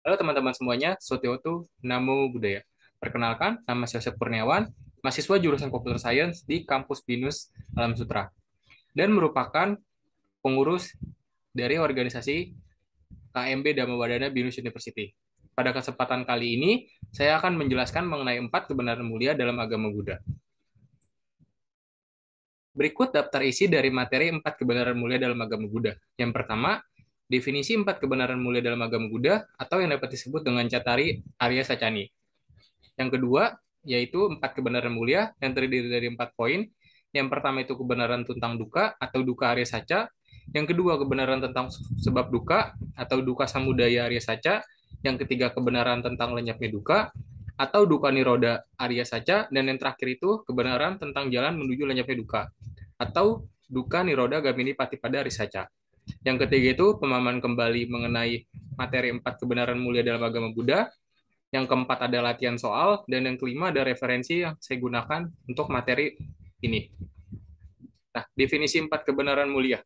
Halo teman-teman semuanya, Sotiotu Namo Buddhaya. Perkenalkan, nama saya Yosef Kurniawan, mahasiswa jurusan Computer Science di kampus BINUS Alam Sutra, dan merupakan pengurus dari organisasi KMB Dhamma Wadana BINUS University. Pada kesempatan kali ini, saya akan menjelaskan mengenai 4 kebenaran mulia dalam agama Buddha. Berikut daftar isi dari materi 4 kebenaran mulia dalam agama Buddha. Yang pertama, definisi 4 kebenaran mulia dalam agama Buddha atau yang dapat disebut dengan Catari Arya Sacani. Yang kedua, yaitu 4 kebenaran mulia yang terdiri dari 4 poin. Yang pertama itu kebenaran tentang duka atau duka Arya Saca. Yang kedua, kebenaran tentang sebab duka atau duka samudaya Arya Saca. Yang ketiga, kebenaran tentang lenyapnya duka atau duka niroda Arya Saca. Dan yang terakhir itu kebenaran tentang jalan menuju lenyapnya duka atau duka niroda gamini patipada Arya Saca. Yang ketiga itu pemahaman kembali mengenai materi 4 kebenaran mulia dalam agama Buddha. Yang keempat ada latihan soal, dan yang kelima ada referensi yang saya gunakan untuk materi ini. Nah, definisi 4 kebenaran mulia.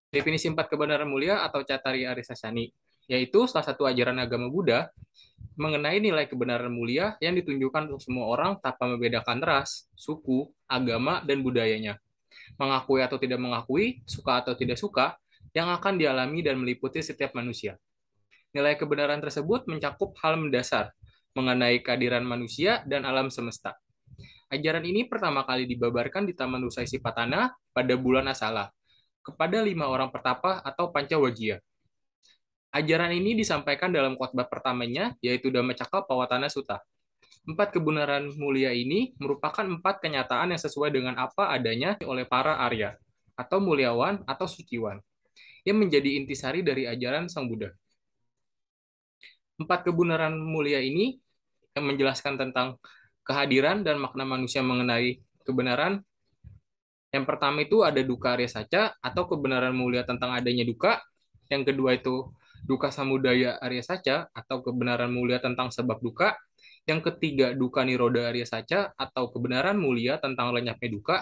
Definisi 4 kebenaran mulia atau Catari Arisasani, yaitu salah satu ajaran agama Buddha mengenai nilai kebenaran mulia yang ditunjukkan untuk semua orang tanpa membedakan ras, suku, agama, dan budayanya. Mengakui atau tidak mengakui, suka atau tidak suka, yang akan dialami dan meliputi setiap manusia. Nilai kebenaran tersebut mencakup hal mendasar mengenai kehadiran manusia dan alam semesta. Ajaran ini pertama kali dibabarkan di Taman Usai Sipatana pada bulan Asala kepada 5 orang pertapa atau Pancawajia. Ajaran ini disampaikan dalam khotbah pertamanya, yaitu Dhammacakka Pawatana Sutta. 4 kebenaran mulia ini merupakan 4 kenyataan yang sesuai dengan apa adanya oleh para Arya, atau muliawan atau suciwan, yang menjadi intisari dari ajaran Sang Buddha. 4 kebenaran mulia ini yang menjelaskan tentang kehadiran dan makna manusia mengenai kebenaran. Yang pertama itu ada duka Arya Saca atau kebenaran mulia tentang adanya duka. Yang kedua itu duka samudaya Arya Saca atau kebenaran mulia tentang sebab duka. Yang ketiga duka niroda Arya Saca atau kebenaran mulia tentang lenyapnya duka.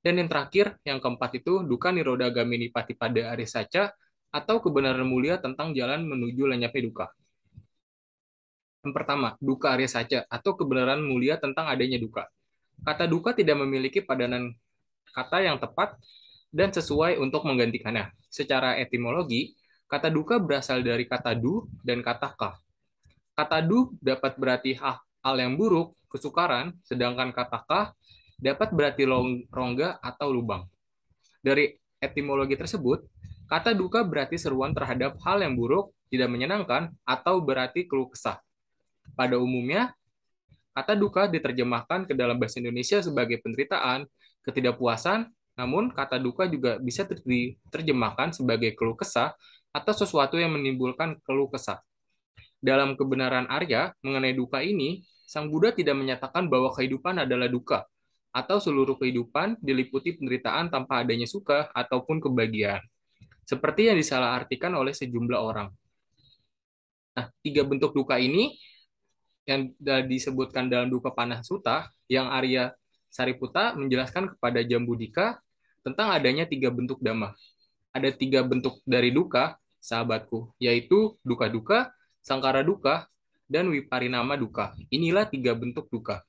Dan yang terakhir, yang keempat itu duka niroda gamini patipada Arya Saca atau kebenaran mulia tentang jalan menuju lenyapnya duka. Yang pertama, duka Arya Saca atau kebenaran mulia tentang adanya duka. Kata duka tidak memiliki padanan kata yang tepat dan sesuai untuk menggantikannya. Secara etimologi, kata duka berasal dari kata du dan kata ka. Kata du dapat berarti hal yang buruk, kesukaran, sedangkan kata ka dapat berarti rongga atau lubang. Dari etimologi tersebut, kata duka berarti seruan terhadap hal yang buruk, tidak menyenangkan, atau berarti keluh kesah. Pada umumnya, kata duka diterjemahkan ke dalam bahasa Indonesia sebagai penderitaan, ketidakpuasan, namun kata duka juga bisa diterjemahkan sebagai keluh kesah atau sesuatu yang menimbulkan keluh kesah. Dalam kebenaran Arya mengenai duka ini, Sang Buddha tidak menyatakan bahwa kehidupan adalah duka, atau seluruh kehidupan diliputi penderitaan tanpa adanya suka ataupun kebahagiaan, seperti yang disalahartikan oleh sejumlah orang. Nah, 3 bentuk duka ini yang disebutkan dalam Duka Panah Sutta, yang Arya Sariputta menjelaskan kepada Jambudika tentang adanya 3 bentuk dhamma. Ada 3 bentuk dari duka, sahabatku, yaitu duka-duka, sangkara duka, dan wiparinama duka. Inilah 3 bentuk duka.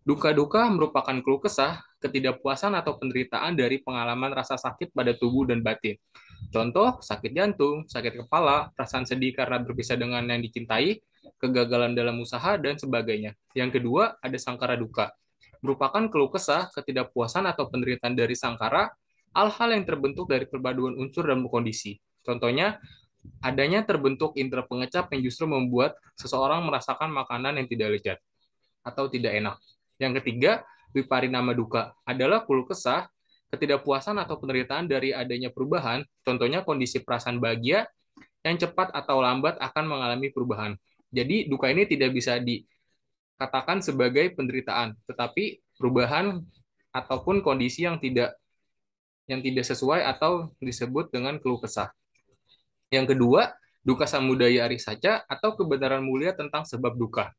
Duka-duka merupakan keluh kesah, ketidakpuasan atau penderitaan dari pengalaman rasa sakit pada tubuh dan batin. Contoh, sakit jantung, sakit kepala, perasaan sedih karena berpisah dengan yang dicintai, kegagalan dalam usaha, dan sebagainya. Yang kedua, ada sangkara duka. Merupakan keluh kesah, ketidakpuasan atau penderitaan dari sangkara, hal-hal yang terbentuk dari perpaduan unsur dan kondisi. Contohnya, adanya terbentuk indera pengecap yang justru membuat seseorang merasakan makanan yang tidak lezat atau tidak enak. Yang ketiga, wiparinama duka adalah keluh kesah, ketidakpuasan atau penderitaan dari adanya perubahan, contohnya kondisi perasaan bahagia yang cepat atau lambat akan mengalami perubahan. Jadi duka ini tidak bisa dikatakan sebagai penderitaan, tetapi perubahan ataupun kondisi yang tidak sesuai atau disebut dengan keluh kesah. Yang kedua, duka samudaya arisaca atau kebenaran mulia tentang sebab duka.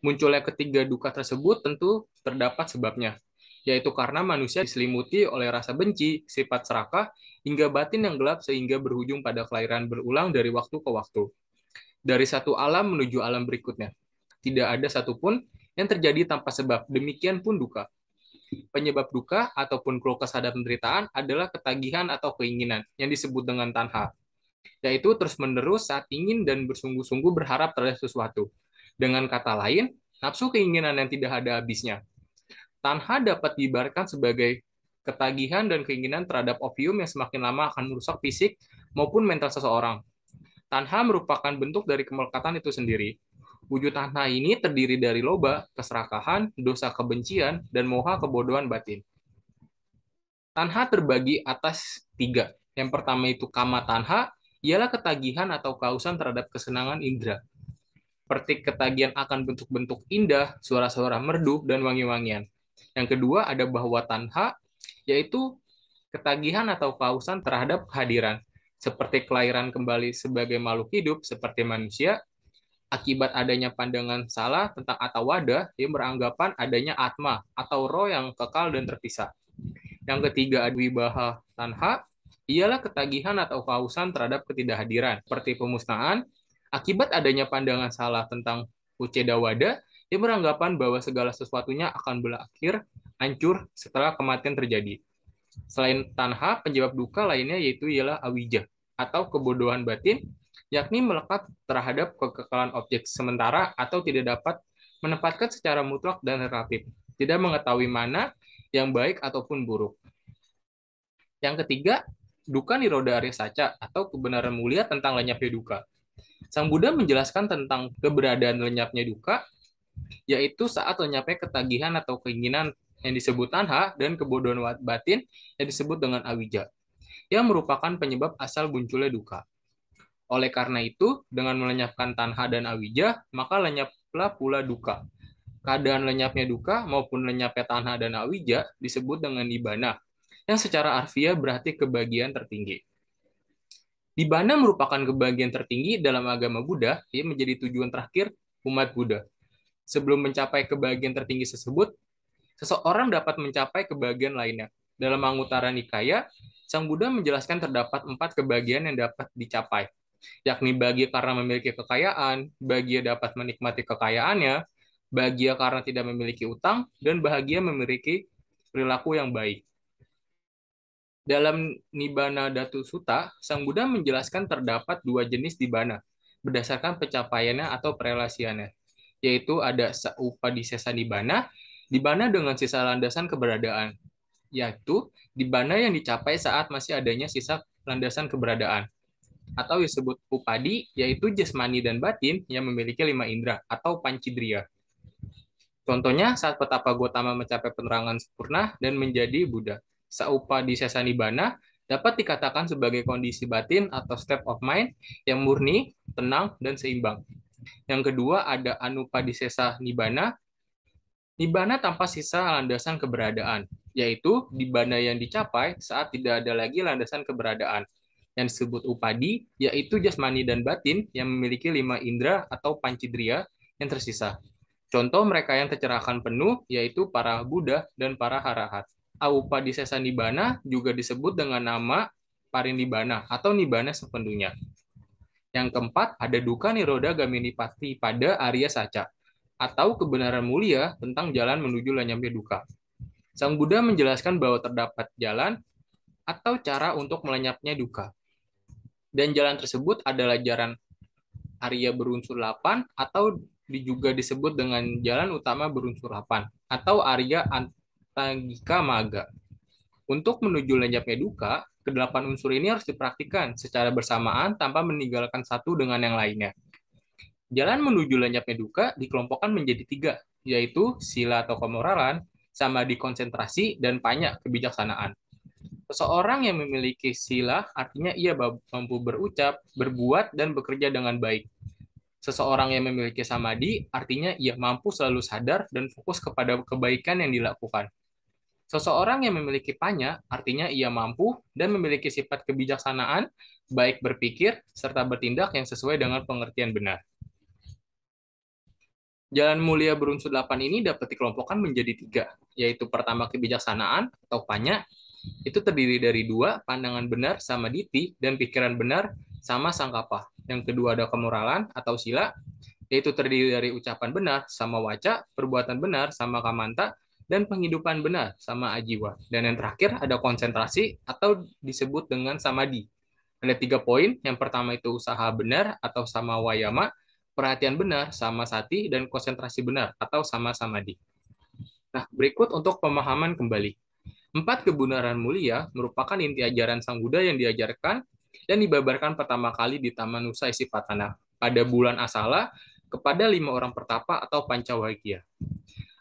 Munculnya ketiga duka tersebut tentu terdapat sebabnya, yaitu karena manusia diselimuti oleh rasa benci, sifat serakah, hingga batin yang gelap sehingga berujung pada kelahiran berulang dari waktu ke waktu. dari satu alam menuju alam berikutnya. Tidak ada satupun yang terjadi tanpa sebab. Demikian pun duka. Penyebab duka ataupun keluh kesah dan penderitaan adalah ketagihan atau keinginan yang disebut dengan tanha, yaitu terus-menerus saat ingin dan bersungguh-sungguh berharap terhadap sesuatu. Dengan kata lain, nafsu keinginan yang tidak ada habisnya. Tanha dapat diibaratkan sebagai ketagihan dan keinginan terhadap opium yang semakin lama akan merusak fisik maupun mental seseorang. Tanha merupakan bentuk dari kemelekatan itu sendiri. Wujud tanha ini terdiri dari loba, keserakahan, dosa kebencian, dan moha kebodohan batin. Tanha terbagi atas tiga. Yang pertama itu kama tanha, ialah ketagihan atau kehausan terhadap kesenangan indera. Seperti ketagihan akan bentuk-bentuk indah, suara-suara merdu, dan wangi-wangian. Yang kedua ada bahwa tanha, yaitu ketagihan atau kehausan terhadap kehadiran, seperti kelahiran kembali sebagai makhluk hidup, seperti manusia, akibat adanya pandangan salah tentang atawada yang beranggapan adanya atma atau roh yang kekal dan terpisah. Yang ketiga ada wibaha tanha, ialah ketagihan atau kehausan terhadap ketidakhadiran, seperti pemusnahan, akibat adanya pandangan salah tentang ucedawada yang beranggapan bahwa segala sesuatunya akan berakhir hancur setelah kematian terjadi. Selain tanha, penyebab duka lainnya yaitu ialah awija atau kebodohan batin, yakni melekat terhadap kekekalan objek sementara atau tidak dapat menempatkan secara mutlak dan relatif, tidak mengetahui mana yang baik ataupun buruk. Yang ketiga, duka niroda arya saca atau kebenaran mulia tentang lenyapnya duka. Sang Buddha menjelaskan tentang keberadaan lenyapnya duka, yaitu saat lenyapnya ketagihan atau keinginan yang disebut tanha dan kebodohan batin yang disebut dengan awija, yang merupakan penyebab asal munculnya duka. Oleh karena itu, dengan melenyapkan tanha dan awija, maka lenyaplah pula duka. Keadaan lenyapnya duka maupun lenyapnya tanha dan awija disebut dengan nibbana, yang secara harfiah berarti kebahagiaan tertinggi. Nibbana merupakan kebahagiaan tertinggi dalam agama Buddha yang menjadi tujuan terakhir umat Buddha. Sebelum mencapai kebahagiaan tertinggi tersebut, seseorang dapat mencapai kebahagiaan lainnya. Dalam Anguttara Nikaya, Sang Buddha menjelaskan terdapat 4 kebahagiaan yang dapat dicapai, yakni bahagia karena memiliki kekayaan, bahagia dapat menikmati kekayaannya, bahagia karena tidak memiliki utang, dan bahagia memiliki perilaku yang baik. Dalam Nibbana Dhatu Sutta, Sang Buddha menjelaskan terdapat 2 jenis nibbana berdasarkan pencapaiannya atau perelasiannya, yaitu ada Upadisesa Nibbana, nibbana dengan sisa landasan keberadaan, yaitu nibbana yang dicapai saat masih adanya sisa landasan keberadaan, atau disebut upadi, yaitu jasmani dan batin yang memiliki 5 indera atau pancindriya. Contohnya saat petapa Gotama mencapai penerangan sempurna dan menjadi Buddha. Saupadisesa nibbana dapat dikatakan sebagai kondisi batin atau state of mind yang murni, tenang, dan seimbang. Yang kedua ada anupadisesa nibbana, nibbana tanpa sisa landasan keberadaan, yaitu nibbana yang dicapai saat tidak ada lagi landasan keberadaan. Yang disebut upadi, yaitu jasmani dan batin yang memiliki 5 indera atau pancindriya yang tersisa. Contoh mereka yang tercerahkan penuh, yaitu para Buddha dan para harahat. Aupadisesa nibbana juga disebut dengan nama parinibbana atau nibbana sepenuhnya. Yang keempat, ada duka niroda gaminipati pada Arya Saca, atau kebenaran mulia tentang jalan menuju lenyapnya duka. Sang Buddha menjelaskan bahwa terdapat jalan atau cara untuk melenyapnya duka. Dan jalan tersebut adalah jalan Arya berunsur 8 atau juga disebut dengan jalan utama berunsur 8 atau Arya Antagika Maga. Untuk menuju lenyapnya duka, kedelapan unsur ini harus dipraktikkan secara bersamaan tanpa meninggalkan satu dengan yang lainnya. Jalan menuju lenyapnya duka dikelompokkan menjadi 3, yaitu sila atau kemoralan, samadhi konsentrasi, dan panya kebijaksanaan. Seseorang yang memiliki sila artinya ia mampu berucap, berbuat, dan bekerja dengan baik. Seseorang yang memiliki samadhi artinya ia mampu selalu sadar dan fokus kepada kebaikan yang dilakukan. Seseorang yang memiliki panya artinya ia mampu dan memiliki sifat kebijaksanaan, baik berpikir serta bertindak yang sesuai dengan pengertian benar. Jalan mulia berunsur 8 ini dapat dikelompokkan menjadi 3, yaitu pertama kebijaksanaan atau panya, Itu terdiri dari dua, pandangan benar sama diti, dan pikiran benar sama sangkapa. Yang kedua ada kemoralan atau sila, yaitu terdiri dari ucapan benar sama waca, perbuatan benar sama kamanta, dan penghidupan benar sama ajiwa. Dan yang terakhir ada konsentrasi atau disebut dengan samadhi. Ada 3 poin. Yang pertama itu usaha benar atau sama wayama, perhatian benar sama sati, dan konsentrasi benar atau sama samadhi. Nah, berikut untuk pemahaman kembali. 4 kebenaran mulia merupakan inti ajaran Sang Buddha yang diajarkan dan dibabarkan pertama kali di Taman Nusa Isipatana pada bulan Asala kepada 5 orang pertapa atau Pancawagya.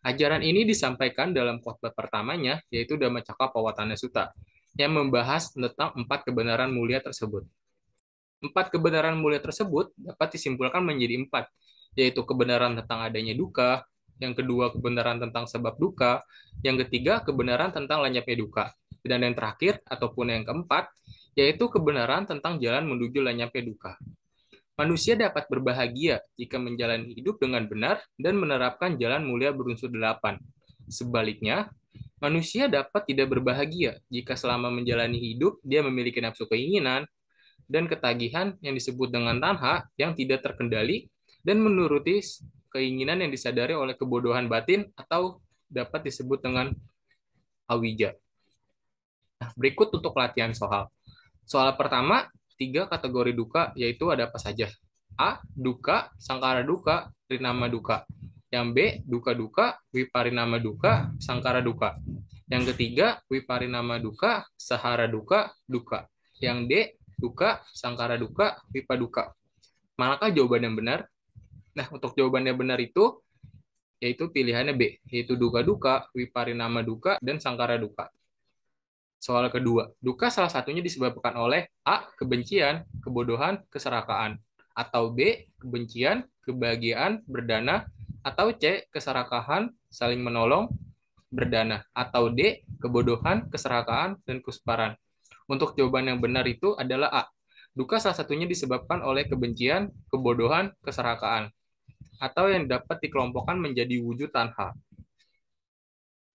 Ajaran ini disampaikan dalam khotbah pertamanya, yaitu Dhammacakkappavattana Sutta, yang membahas tentang 4 kebenaran mulia tersebut. 4 kebenaran mulia tersebut dapat disimpulkan menjadi 4, yaitu kebenaran tentang adanya duka, yang kedua kebenaran tentang sebab duka, yang ketiga kebenaran tentang lenyapnya duka, dan yang terakhir ataupun yang keempat, yaitu kebenaran tentang jalan menuju lenyapnya duka. Manusia dapat berbahagia jika menjalani hidup dengan benar dan menerapkan jalan mulia berunsur 8. Sebaliknya, manusia dapat tidak berbahagia jika selama menjalani hidup dia memiliki nafsu keinginan dan ketagihan yang disebut dengan tanha yang tidak terkendali dan menuruti keinginan yang disadari oleh kebodohan batin atau dapat disebut dengan awija. Nah, berikut untuk latihan soal. Soal pertama, 3 kategori duka, yaitu ada apa saja? A. Duka, sangkara duka, rinama duka. Yang B. Duka-duka, wiparinama duka, sangkara duka. Yang ketiga, wiparinama duka, sahara duka, duka. Yang D. Duka, sangkara duka, wipaduka. Manakah jawaban yang benar? Nah, untuk jawaban yang benar itu, yaitu pilihannya B, yaitu duka-duka, wiparinama duka, dan sangkara duka. Soal kedua, duka salah satunya disebabkan oleh A. Kebencian, kebodohan, keserakaan. Atau B. Kebencian, kebahagiaan, berdana. Atau C. Keserakahan, saling menolong, berdana. Atau D. Kebodohan, keserakaan, dan kesuparan. Untuk jawaban yang benar itu adalah A. Duka salah satunya disebabkan oleh kebencian, kebodohan, keserakaan. Atau yang dapat dikelompokkan menjadi wujud tanha.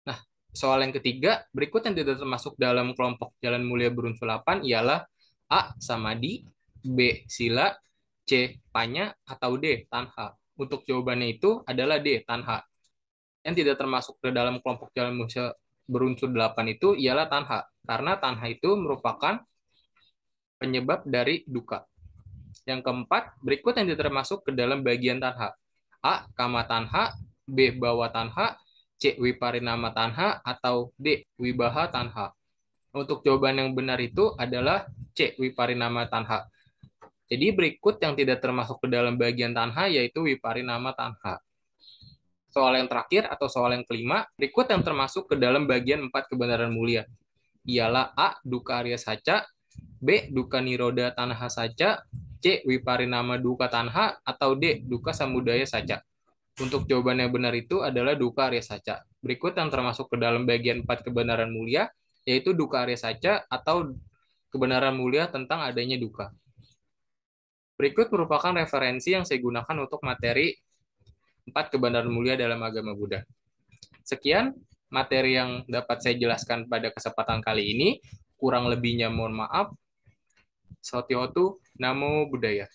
Nah, soal yang ketiga, berikut yang tidak termasuk dalam kelompok jalan mulia berunsur 8 ialah A. Samadhi, B. Sila, C. Panya, atau D. Tanha. Untuk jawabannya itu adalah D. Tanha. Yang tidak termasuk ke dalam kelompok jalan mulia berunsur 8 itu ialah tanha. Karena tanha itu merupakan penyebab dari duka. Yang keempat, berikut yang tidak termasuk ke dalam bagian tanha. A. Kama tanha, B. Bawa tanha, C. Wiparinama tanha, atau D. Wibaha tanha. Untuk jawaban yang benar itu adalah C. Wiparinama tanha. Jadi berikut yang tidak termasuk ke dalam bagian tanha yaitu wiparinama tanha. Soal yang terakhir atau soal yang kelima, berikut yang termasuk ke dalam bagian 4 kebenaran mulia. Ialah A. Duka Arya Saca, B. Duka Niroda Tanha Saca, C. Wiparinama Duka Tanha, atau D. Duka Samudaya Saca. Untuk jawaban yang benar itu adalah duka Arya Saca. Berikut yang termasuk ke dalam bagian 4 kebenaran mulia, yaitu duka Arya Saca atau kebenaran mulia tentang adanya duka. Berikut merupakan referensi yang saya gunakan untuk materi 4 kebenaran mulia dalam agama Buddha. Sekian materi yang dapat saya jelaskan pada kesempatan kali ini. Kurang lebihnya mohon maaf. Sautiotu, Namo Buddhaya.